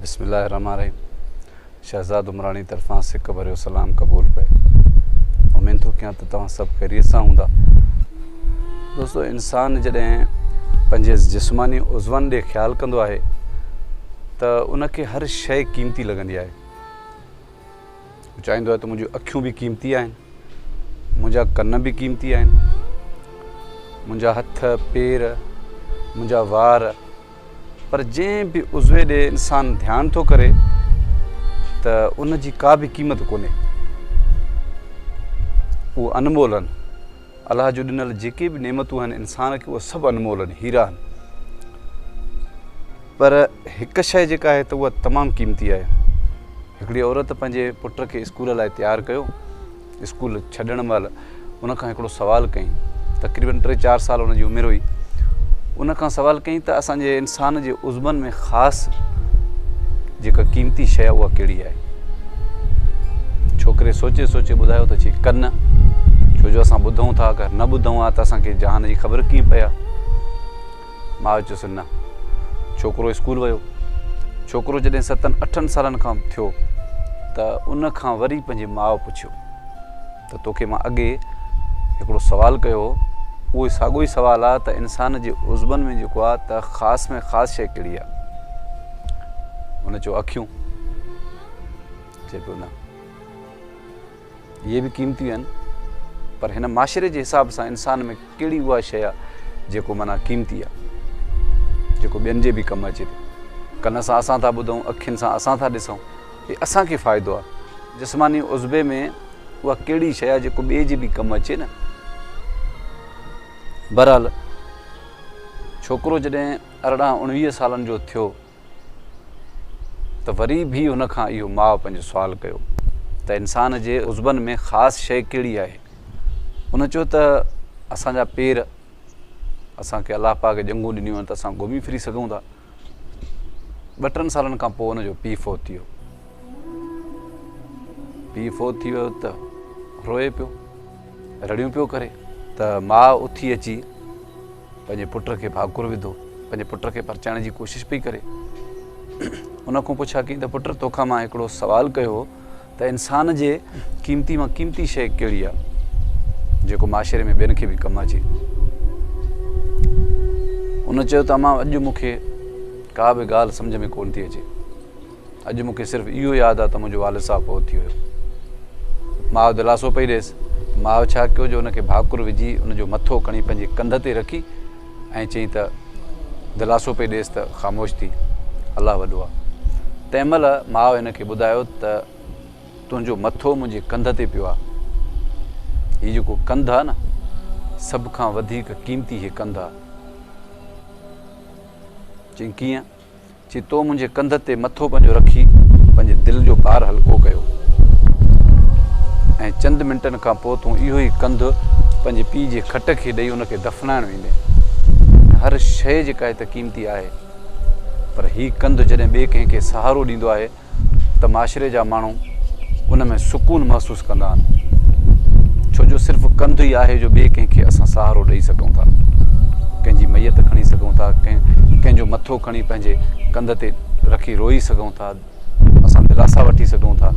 बिस्मिल्लाहिर्रहमानिर्रहीम। शहज़ाद उमरानी तरफ़ां सिक भरियो सलाम क़बूल पे। उम्मीद थो कयां त तव्हां सभु ख़ैरियत सां हूंदा। दोस्तो, इंसान जॾहिं पंहिंजे जिस्मानी उज़वनि ॾे ख़्यालु कंदो आहे त उनखे हर शइ क़ीमती लॻंदी आहे। हू चाहींदो आहे त मुंहिंजियूं अखियूं बि क़ीमती आहिनि, मुंहिंजा कन बि क़ीमती आहिनि, मुंहिंजा हथ पेर, मुंहिंजा वार। पर जंहिं बि उज़वे ॾे इंसानु ध्यानु थो करे त उन जी का बि क़ीमत कोन्हे। उहे अनमोल आहिनि। अलाह जो ॾिनल जेके बि नेमतूं आहिनि इंसान खे, उहे सभु अनमोल आहिनि, हीरा आहिनि। पर हिकु शइ जेका आहे त उहा तमामु क़ीमती आहे। हिकिड़ी औरत पंहिंजे पुट खे स्कूल लाइ तयारु कयो। स्कूल छॾण महिल उन खां हिकिड़ो सुवालु कयईं। तक़रीबन 3-4 साल उन जी उमिरि हुई। उन खां सुवालु कयईं त असांजे इंसान जे उज़वनि में ख़ासि जेका क़ीमती शइ आहे उहा कहिड़ी आहे। छोकिरे सोचे सोचे ॿुधायो त चई कन। छो जो असां ॿुधूं था, अगरि न ॿुधूं आहे त असांखे जहान जी ख़बर कीअं पए आहे। माउ चयोसि न। छोकिरो स्कूल वियो। छोकिरो जॾहिं 7-8 सालनि खां थियो त उन खां वरी पंहिंजी माउ पुछियो त तोखे मां अॻे हिकिड़ो सुवालु कयो, उहो साॻियो ई सुवालु आहे त इंसान जे उज़वनि में जेको आहे त ख़ासि में ख़ासि शइ कहिड़ी आहे। हुन चयो अखियूं। चए पियो न, इहे बि क़ीमतियूं आहिनि, पर हिन माशरे जे हिसाब सां इंसान में कहिड़ी उहा शइ आहे जेको माना क़ीमती आहे, जेको ॿियनि जे बि कमु अचे थो। कन सां असां था ॿुधूं, अखियुनि सां असां था ॾिसूं, हे असांखे फ़ाइदो आहे। जिस्मानी उज़वे में उहा कहिड़ी शइ आहे जेको ॿिए जे बि कमु अचे न। बहरहाल छोकिरो जॾहिं 18-19 सालनि जो थियो त वरी बि हुन खां इहो माउ पंहिंजो सुवालु कयो त इंसान जे उज़वनि में ख़ासि शइ कहिड़ी आहे। हुन चयो त असांजा पेर, असांखे अलाह पाक ॼंगूं ॾिनियूं आहिनि त असां घुमी फिरी सघूं था। 2-3 सालनि खां पोइ हुनजो पीउ फोत थी वियो। पीउ फोत थी वियो त रोए पियो, रड़ियूं पियो करे। त माउ उथी अची पंहिंजे पुट खे भाकुर विधो, पंहिंजे पुट खे परचाइण जी कोशिशि पई करे। उन खां पुछा कई त पुट, तोखां मां हिकिड़ो सुवालु कयो त इंसान जे क़ीमती मां क़ीमती शइ कहिड़ी आहे जेको माशरे में ॿियनि खे बि कमु अचे। उन चयो त मां अॼु मूंखे का बि ॻाल्हि सम्झ में कोन थी अचे। अॼु मूंखे सिर्फ़ु इहो यादि आहे त मुंहिंजो वालिद साहब फोत थी वियो। माउ दिलासो पई ॾेसि। माउ छा कयो जो हुनखे भाकुर विझी उनजो मथो खणी पंहिंजे कंध ते रखी ऐं चई त दिलासो पई ॾेसि त ख़ामोश थी, अलाह वॾो आहे। तंहिं महिल माउ हिनखे ॿुधायो त तुंहिंजो मथो मुंहिंजे कंध ते पियो आहे। हीउ जेको कंध आहे न, सभ खां वधीक क़ीमती हीअ कंध आहे। चई कीअं? चई तो मुंहिंजे कंध ते मथो पंहिंजो रखी पंहिंजे दिलि जो भार हल्को कयो ऐं चंद मिंटनि खां पोइ तूं इहो ई कंधु पंहिंजे पीउ जे खट खे ॾेई उनखे दफ़नाइण वेंदे। हर शइ जेका आहे त क़ीमती आहे, पर हीउ कंधु जॾहिं ॿिए कंहिंखे सहारो ॾींदो आहे त माशरे जा माण्हू उन में सुकून महसूसु कंदा आहिनि। छो जो सिर्फ़ु कंधु ई आहे जो ॿिए कंहिंखे असां सहारो ॾेई सघूं था। कंहिंजी मैयत खणी सघूं था, कंहिंजो मथो खणी पंहिंजे कंध ते रखी रोई सघूं था, असां दिलासा वठी सघूं था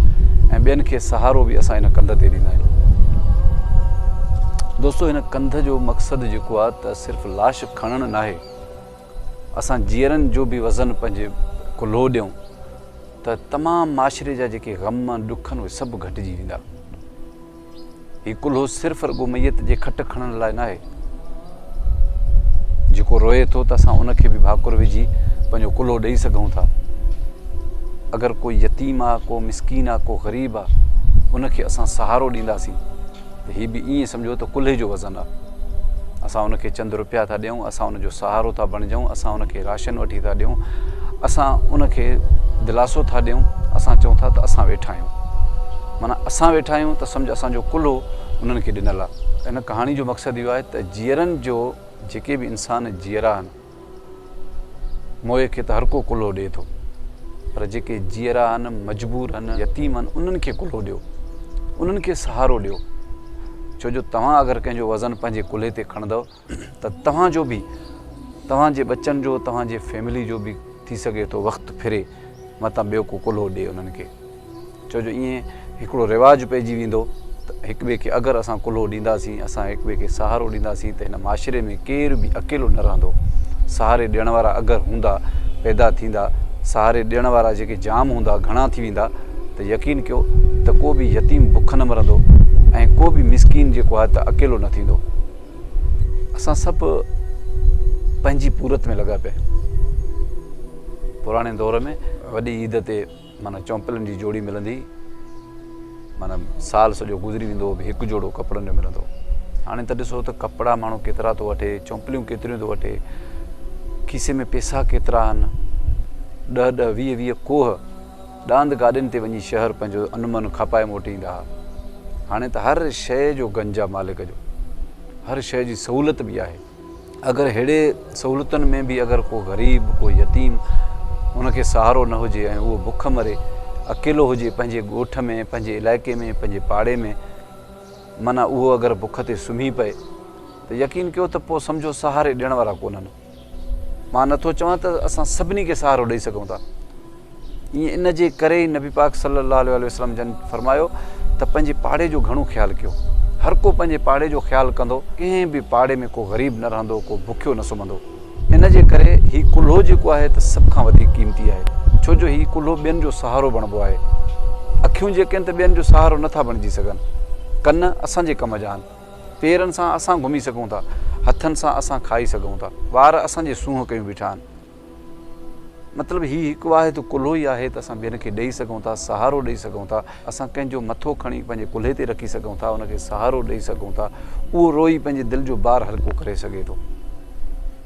ऐं ॿियनि खे सहारो बि असां हिन कंध ते ॾींदा आहियूं। दोस्तो, हिन कंध जो मक़सदु जेको आहे त सिर्फ़ु लाश खणणु न आहे। असां जीअरनि जो बि वज़न पंहिंजे कुल्हो ॾियूं त तमामु माशरे जा जेके ग़म ॾुख उहे सभु घटिजी वेंदा। हीउ कुल्हो सिर्फ़ु रुॻो मैयत जे खट खणण लाइ न आहे। जेको रोए थो त असां उनखे बि भाकुर विझी पंहिंजो कुल्हो ॾेई सघूं था। अगरि कोई यतीम आहे, को मिसकीन आहे, को ग़रीब आहे, उनखे असां सहारो ॾींदासीं त हीउ बि ईअं सम्झो त कुल्हे जो वज़न आहे। असां उनखे चंद रुपया था ॾियूं, असां उनजो सहारो था बणिजूं, असां उनखे राशन वठी था ॾियूं, असां उनखे दिलासो था ॾियूं, असां चऊं था त असां वेठा आहियूं। माना असां वेठा आहियूं त सम्झ असांजो कुल्हो उन्हनि खे ॾिनल आहे। इन कहाणी जो मक़सदु इहो आहे त जीअरनि जो जेके बि इंसान जीअरा आहिनि, मोए खे त हर को कुल्हो ॾिए थो, पर जेके जीअरा आहिनि, मजबूर आहिनि, यतीम आहिनि, उन्हनि खे कुल्हो ॾियो, उन्हनि खे सहारो ॾियो। छो जो तव्हां अगरि कंहिंजो वज़न पंहिंजे कुल्हे ते खणंदव त तव्हांजो बि, तव्हांजे बचनि जो, तव्हांजे फैमिली जो बि थी सघे थो वक़्तु फिरे मतां ॿियो को कुल्हो ॾिए उन्हनि खे। छो जो ईअं हिकिड़ो रिवाजु पइजी वेंदो त हिक ॿिए खे अगरि असां कुल्हो ॾींदासीं, असां हिक ॿिए खे सहारो ॾींदासीं त हिन माशरे में केर बि अकेलो न रहंदो। सहारे ॾियण वारा अगरि हूंदा, पैदा थींदा, सहारे ॾियण वारा जेके जाम हूंदा, घणा थी वेंदा, त यकीन कयो त को बि यतीम बुख न मरंदो ऐं को बि मिसकीन जेको आहे त अकेलो न थींदो। असां सभु पंहिंजी पूरत में लॻा पिया। पुराणे दौर में वॾी ईद ते माना चौंपलनि जी जोड़ी मिलंदी, माना साल सॼो गुज़री वेंदो बि हिकु जोड़ो कपिड़नि जो मिलंदो। हाणे त ॾिसो त कपिड़ा माण्हू केतिरा थो वठे, चौंपलियूं केतिरियूं थो वठे, खीसे में पैसा केतिरा आहिनि, 10-10, 20-20 कोह डांद गाॾियुनि ते वञी शहर पंहिंजो अनमन खपाए मोटी ईंदा हुआ। हाणे त हर शइ जो गंज आहे मालिक जो, हर शइ जी सहूलियत बि आहे। अगरि अहिड़े सहूलियतुनि में बि अगरि को ग़रीब, को यतीम, उनखे सहारो न हुजे ऐं उहो बुख मरे, अकेलो हुजे पंहिंजे ॻोठ में, पंहिंजे इलाइक़े में, पंहिंजे पाड़े में, माना उहो अगरि बुख ते सुम्ही पए त यकीन कयो त पोइ सम्झो सहारे ॾियण वारा कोन्हनि। मां नथो चवां त असां सभिनी खे सहारो ॾेई सघूं था। ईअं इन जे करे ई नबी पाक सल्लल्लाहु अलैहि वसल्लम जन फरमायो त पंहिंजे पाड़े जो घणो ख़्यालु कयो। हर को पंहिंजे पाड़े जो ख़्यालु कंदो, कंहिं बि पाड़े में को ग़रीब न रहंदो, को बुखियो न सुम्हंदो। इन जे करे हीउ कुल्हो जेको आहे त सभ खां वधीक क़ीमती आहे। छो जो हीउ कुल्हो ॿियनि जो सहारो बणिबो आहे। अखियूं जेके आहिनि त ॿियनि जो सहारो नथा बणिजी सघनि। कन असांजे कम जा आहिनि, पेरनि सां असां घुमी सघूं था, हथनि सां असां खाई सघूं था, वार असांजे सूंहं कयूं बीठा आहिनि। मतिलबु हीउ हिकु आहे त कुल्हो ई आहे त असां ॿियनि खे ॾेई सघूं था, सहारो ॾेई सघूं था। असां कंहिंजो मथो खणी पंहिंजे कुल्हे ते रखी सघूं था, उनखे सहारो ॾेई सघूं था। उहो रोई पंहिंजे दिलि जो भार हल्को करे सघे थो।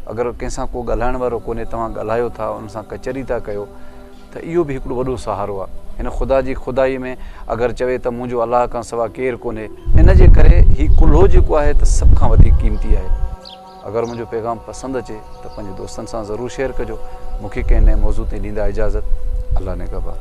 अगरि कंहिंसां को ॻाल्हाइण वारो कोन्हे, तव्हां ॻाल्हायो था, उन सां कचहरी था कयो, त इहो बि हिकिड़ो वॾो सहारो आहे। हिन ख़ुदा जी ख़ुदाई में अगरि चवे त मुंहिंजो अलाह खां सवा केरु कोन्हे, इन जे करे हीउ कुल्हो जेको आहे त सभ खां वधीक क़ीमती आहे। अगरि मुंहिंजो पैगाम पसंदि अचे त पंहिंजे दोस्तनि सां ज़रूरु शेयर कजो। मूंखे कंहिं नए मौज़ू ते ॾींदा इजाज़त। अल्लाह ने कबा।